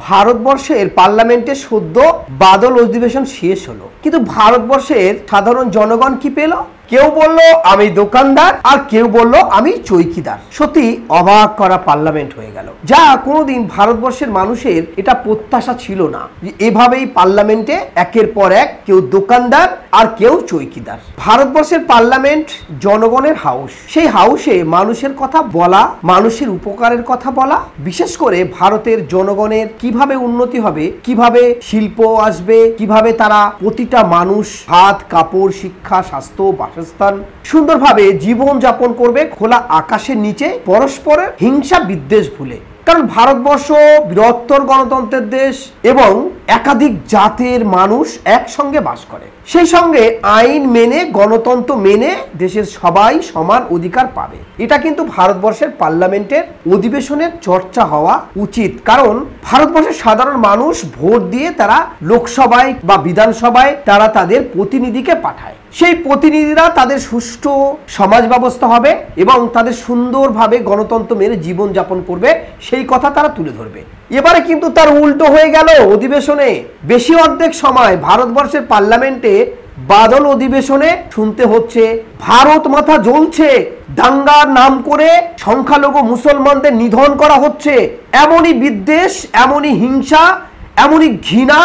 ভারতবর্ষের পার্লামেন্টে সদ্য বাদল অধিবেশন শেষ হলো, কিন্তু ভারতবর্ষের সাধারণ জনগণ কি পেল? কেউ বলল আমি দোকানদার, আর কেউ বলল আমি চৌকিদার। সত্যি অবাক করা পার্লামেন্ট হয়ে গেল, যা কোনোদিন ভারতবর্ষের মানুষের এটা প্রত্যাশা ছিল না যে এভাবেই পার্লামেন্টে একের পর এক কেউ দোকানদার আর কেউ চৌকিদার। ভারতবর্ষের পার্লামেন্ট জনগণের হাউস, সেই হাউসে মানুষের কথা বলা, মানুষের উপকারের কথা বলা, বিশেষ করে ভারতের জনগণের কিভাবে উন্নতি হবে, কিভাবে শিল্প আসবে, কিভাবে তারা প্রতিটা মানুষ ভাত, কাপড়, শিক্ষা, স্বাস্থ্য, বাসস্থান সুন্দরভাবে জীবন যাপন করবে খোলা আকাশের নিচে, পরস্পরের হিংসা বিদ্বেষ ভুলে। কারণ ভারতবর্ষ বৃহত্তর গণতন্ত্রের দেশ এবং একাধিক জাতের মানুষ একসঙ্গে বাস করে। সেই সঙ্গে আইন মেনে, গণতন্ত্র মেনে দেশের সবাই সমান অধিকার পাবে। এটা কিন্তু ভারতবর্ষের পার্লামেন্টের অধিবেশনের চর্চা হওয়া উচিত, কারণ ভারতবর্ষের সাধারণ মানুষ ভোট দিয়ে তারা লোকসভায় বা বিধানসভায় তারা তাদের প্রতিনিধিকে পাঠায়। সেই প্রতিনিধিরা তাদের সুষ্ঠু সমাজ ব্যবস্থা হবে এবং তাদের সুন্দরভাবে গণতন্ত্র মেনে জীবন যাপন করবে, সেই কথা তারা তুলে ধরবে। এবারে কিন্তু তার উল্টো হয়ে গেল। অধিবেশনে বেশি অর্ধেক সময় ভারতবর্ষের পার্লামেন্টে বাদল অধিবেশনে শুনতে হচ্ছে ভারত মাথা জ্বলছে, দাঙ্গার নাম করে সংখ্যালঘু মুসলমানদের নিধন করা হচ্ছে, এমনই বিদ্বেষ, এমনই হিংসা, এমনই ঘৃণা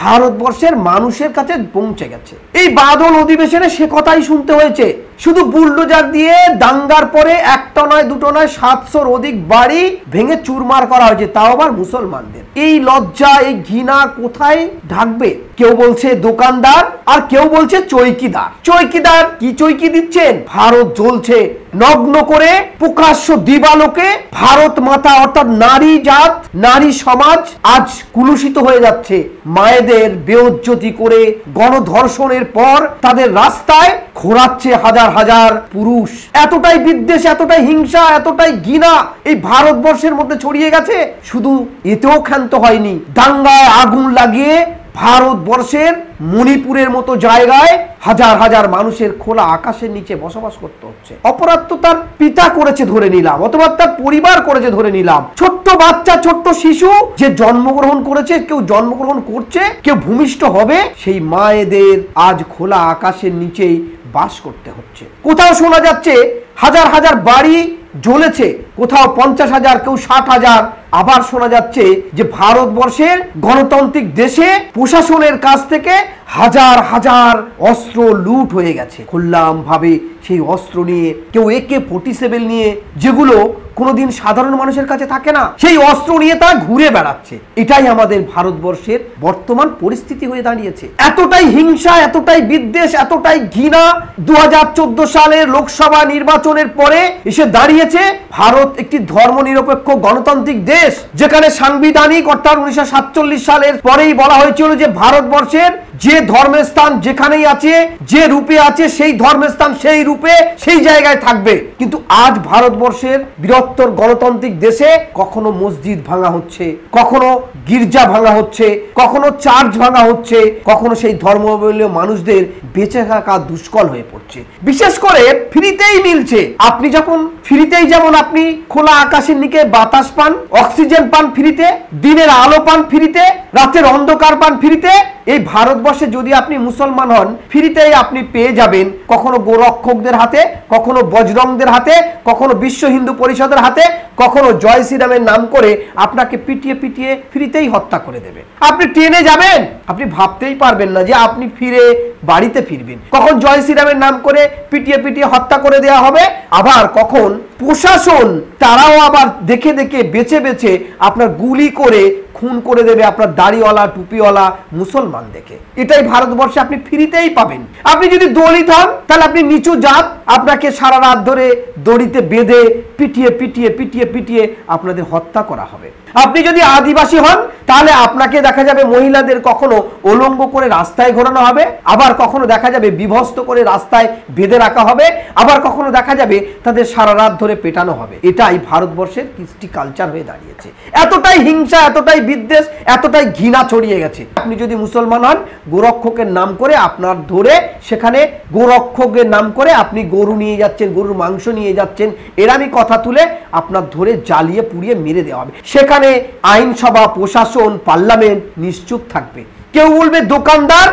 ভারতবর্ষের মানুষের কাছে পৌঁছে গেছে। এই বাদল অধিবেশনে সে কথাই শুনতে হয়েছে। শুধু বুলডোজার দিয়ে দাঙ্গার পরে একটা নয়, দুটো নয়, 700-র অধিক বাড়ি ভেঙে চুরমার করা হয়েছে, তাও আবার মুসলমানদের। এই লজ্জা, এই ঘৃণা কোথায় ঢাকবে? কেউ বলছে দোকানদার আর কেউ বলছে চৌকিদার। চৌকিদার কি চৌকি দিচ্ছেন? ভারত জ্বলছে নগ্ন করে প্রকাশ্য দিবালোকে ভারত মাতা অর্থাৎ নারী জাত, নারী সমাজ আজ কুলুষিত হয়ে যাচ্ছে। মায়েদের বেইজ্জতি করে গণধর্ষণের পর তাদের রাস্তায় ঘোরাচ্ছে হাজার হাজার পুরুষ। এতটাই বিদ্বেষ, এতটাই হিংসা, এতটাই ঘৃণা এই ভারতবর্ষের মধ্যে ছড়িয়ে গেছে। শুধু এতেও ক্ষান্ত হয়নি, দাঙ্গায় আগুন লাগিয়ে ভারতবর্ষের মণিপুরের মতো জায়গায় হাজার হাজার মানুষের খোলা আকাশের নিচে বসবাস করতে হচ্ছে। অপরাধ তো তার পিতা করেছে ধরে নিলাম, অথবা তার পরিবার করেছে ধরে নিলাম। ছোট্ট বাচ্চা, ছোট্ট শিশু যে জন্মগ্রহণ করেছে, কেউ জন্মগ্রহণ করছে, কেউ ভূমিষ্ঠ হবে, সেই মায়েদের আজ খোলা আকাশের নিচেই বাস করতে হচ্ছে। কোথাও শোনা যাচ্ছে হাজার হাজার বাড়ি জ্বলেছে, কোথাও 50,000, কেউ 60,000। আবার শোনা যাচ্ছে যে ভারতবর্ষের গণতান্ত্রিক দেশে প্রশাসনের কাছ থেকে হাজার হাজার অস্ত্র লুট হয়ে গেছে খুললাম ভাবে। সেই অস্ত্র নিয়ে, কেউ AK-47 নিয়ে, যেগুলো কোনোদিন সাধারণ মানুষের কাছে থাকে না, সেই অস্ত্র নিয়ে তারা ঘুরে বেড়াচ্ছে। এটাই আমাদের ভারতবর্ষের বর্তমান পরিস্থিতি হয়ে দাঁড়িয়েছে। এতটাই হিংসা, এতটাই বিদ্বেষ, এতটাই ঘৃণা 2014 সালের লোকসভা নির্বাচনের পরে এসে দাঁড়িয়েছে। ভারত একটি ধর্মনিরপেক্ষ গণতান্ত্রিক দেশ, যেখানে সাংবিধানিক অর্থাৎ 1947 সালের পরেই বলা হয়েছিল যে ভারতবর্ষের যে ধর্মের স্থান যেখানেই আছে, যে রূপে আছে, সেই ধর্মের স্থান সেই রূপে সেই জায়গায় থাকবে। কিন্তু আজ ভারতবর্ষের বৃহত্তর গণতান্ত্রিক দেশে কখনো মসজিদ ভাঙা হচ্ছে, কখনো গির্জা ভাঙা হচ্ছে, কখনো চার্চ ভাঙা হচ্ছে, কখনো সেই ধর্মাবলম্বী মানুষদের বেঁচে থাকা দুষ্কর হয়ে পড়ছে। বিশেষ করে ফ্রিতেই মিলছে। আপনি যখন ফ্রিতেই, যেমন আপনি খোলা আকাশের নিচে বাতাস পান, অক্সিজেন পান ফ্রিতে, দিনের আলো পান ফ্রিতে, রাতের অন্ধকার পান ফ্রিতে, এই ভারতবর্ষে যদি আপনি মুসলমান হন, ফ্রিতেই আপনি পেয়ে যাবেন কখনো গোরক্ষকদের হাতে, কখনো বজরংদের হাতে, কখনো বিশ্ব হিন্দু পরিষদের হাতে, কখনো জয় শ্রীরামের নাম করে আপনাকে পিটিয়ে পিটিয়ে ফ্রিতেই হত্যা করে দেবে। আপনি ট্রেনে যাবেন, আপনি ভাবতেই পারবেন না যে আপনি ফিরে বাড়িতে ফিরবেন। কখন জয় শ্রীরামের নাম করে পিটিয়ে পিটিয়ে হত্যা করে দেওয়া হবে, আবার কখন প্রশাসন তারাও আবার দেখে দেখে বেছে বেছে আপনার গুলি করে খুন করে দেবে আপনার দাড়িওয়ালা, টুপিওয়ালা মুসলমান দেখে। এটাই ভারতবর্ষে আপনি ফ্রিতেই পাবেন। আপনি যদি দলিত হন, তাহলে আপনি নিচু জাত, আপনাকে সারা রাত ধরে দড়িতে বেঁধে পিটিয়ে পিটিয়ে পিটিয়ে পিটিয়ে আপনাদের হত্যা করা হবে। আপনি যদি আদিবাসী হন, তাহলে আপনাকে দেখা যাবে মহিলাদের কখনো উলঙ্গ করে রাস্তায় ঘোরানো হবে, আবার কখনো দেখা যাবে বিভস্ত করে রাস্তায় বেঁধে রাখা হবে, আবার কখনো দেখা যাবে তাদের সারা রাত ধরে পেটানো হবে। এটাই ভারতবর্ষের কৃষ্টি কালচার হয়ে দাঁড়িয়েছে। এতটাই হিংসা, এতটাই বিদ্বেষ, এতটাই ঘৃণা ছড়িয়ে গেছে। আপনি যদি মুসলমান হন, গোরক্ষকের নাম করে আপনার ধরে সেখানে গোরক্ষকের নাম করে আপনি গরু নিয়ে যাচ্ছেন, গরুর মাংস নিয়ে যাচ্ছেন, এরামি কথা তুলে আপনার ধরে জ্বালিয়ে পুড়িয়ে মেরে দেওয়া হবে। সেখানে আইনসভা, প্রশাসন, পার্লামেন্ট নিশ্চুপ থাকবে। কেউ বলবে দোকানদার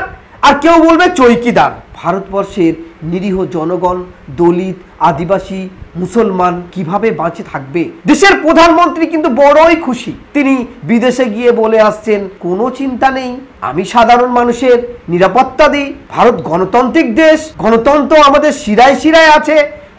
আর কেউ বলবে চৌকিদার। ভারতবর্ষের নিরীহ জনগণ, দলিত, আদিবাসী, মুসলমান কিভাবে বাঁচে থাকবে? দেশের প্রধানমন্ত্রী কিন্তু বড়ই খুশি। তিনি বিদেশে গিয়ে বলে আসছেন, কোনো চিন্তা নেই, আমি সাধারণ মানুষের নিরাপত্তা দিই। ভারত গণতান্ত্রিক দেশ, গণতন্ত্র আমাদের শিরায় শিরায় আছে।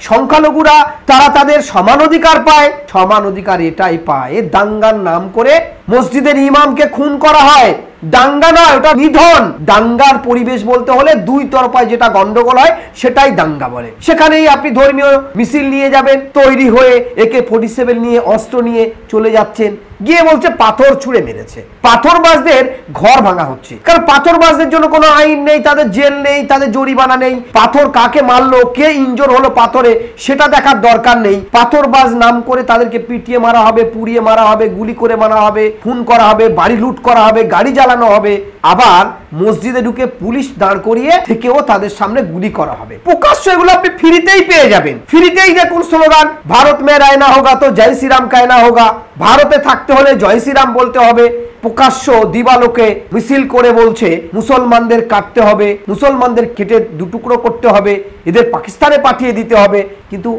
সংখ্যালঘুরা তারা তাদের সমান অধিকার পায়। সমান অধিকার এটাই পায়, দাঙ্গার নাম করে মসজিদের ইমামকে খুন করা হয়। দাঙ্গা নয়, ওটা নিধন। দাঙ্গার পরিবেশ বলতে হলে দুই তরফায় যেটা গন্ডগোল হয় সেটাই দাঙ্গা বলে। সেখানেই আপনি ধর্মীয় মিছিল নিয়ে যাবেন, তৈরি হয়ে AK-47 নিয়ে, অস্ত্র নিয়ে চলে যাচ্ছেন, গিয়ে বলছে পাথর ছুঁড়ে মেরেছে। পাথরবাজদের ঘর ভাঙা হচ্ছে, কারণ পাথরবাজদের জন্য কোনো আইন নেই, তাদের জেল নেই, তাদের জরিমানা নেই। পাথর কাকে মারলো, কে ইনজোর হলো পাথরে, সেটা দেখার দরকার নেই। পাথরবাজ নাম করে তাদেরকে পিটিয়ে মারা হবে, পুড়িয়ে মারা হবে, গুলি করে মারা হবে, খুন করা হবে, বাড়ি লুট করা হবে, গাড়ি জ্বালানো হবে। আবার মসজিদে ঢুকে পুলিশ দাঁড় করিয়ে থেকেও তাদের সামনে গুলি করা হবে। প্রকাশ্য এগুলো আপনি ফ্রিতেই পেয়ে যাবেন। ফ্রিতেই দেখুন স্লোগান, ভারত মে রায়না হোগা তো জয় শ্রীরাম কায়না হোগা। ভারতে থাকতে হলে জয় শ্রীরাম বলতে হবে। প্রকাশ্য দিবালোকে মিছিল করে বলছে মুসলমানদের কাটতে হবে, মুসলমানদের কেটে দুটুকরো করতে হবে, এদের পাকিস্তানে পাঠিয়ে দিতে হবে। কিন্তু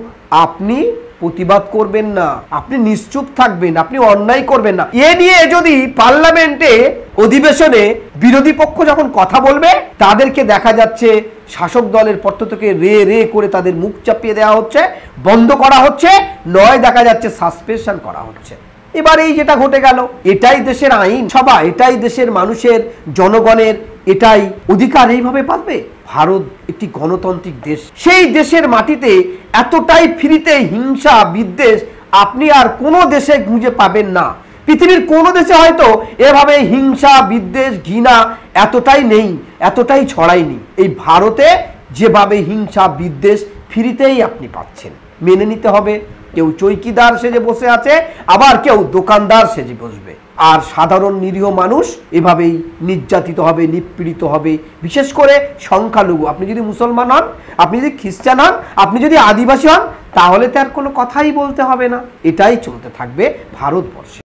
আপনি প্রতিবাদ করবেন না, আপনি নিশ্চুপ থাকবেন, আপনি অন্যায় করবেন না। এ নিয়ে যদি পার্লামেন্টে অধিবেশনে বিরোধী পক্ষ যখন কথা বলবে, তাদেরকে দেখা যাচ্ছে শাসক দলের পক্ষ থেকে রে রে করে তাদের মুখ চাপিয়ে দেওয়া হচ্ছে, বন্ধ করা হচ্ছে, নয় দেখা যাচ্ছে সাসপেনশন করা হচ্ছে। এবার এই যেটা ঘটে গেল, এটাই দেশের আইন সভা, এটাই দেশের মানুষের, জনগণের এটাই অধিকার, এইভাবে পাবে। ভারত একটি গণতান্ত্রিক দেশ, সেই দেশের মাটিতে এতটাই ফ্রিতে হিংসা বিদ্বেষ আপনি আর কোনো দেশে খুঁজে পাবেন না। পৃথিবীর কোনো দেশে হয়তো এভাবে হিংসা বিদ্বেষ ঘৃণা এতটাই নেই, এতটাই ছড়ায়নি। এই ভারতে যেভাবে হিংসা বিদ্বেষ ফ্রিতেই আপনি পাচ্ছেন, মেনে নিতে হবে। কেউ চৌকিদার সেজে বসে আছে, আবার কেউ দোকানদার সেজে বসবে। আর সাধারণ নিরীহ মানুষ এভাবেই নির্যাতিত হবে, নিপীড়িত হবে। বিশেষ করে সংখ্যালঘু, আপনি যদি মুসলমান হন, আপনি যদি খ্রিস্টান হন, আপনি যদি আদিবাসী হন, তাহলে তার কোনো কথাই বলতে হবে না। এটাই চলতে থাকবে ভারতবর্ষে।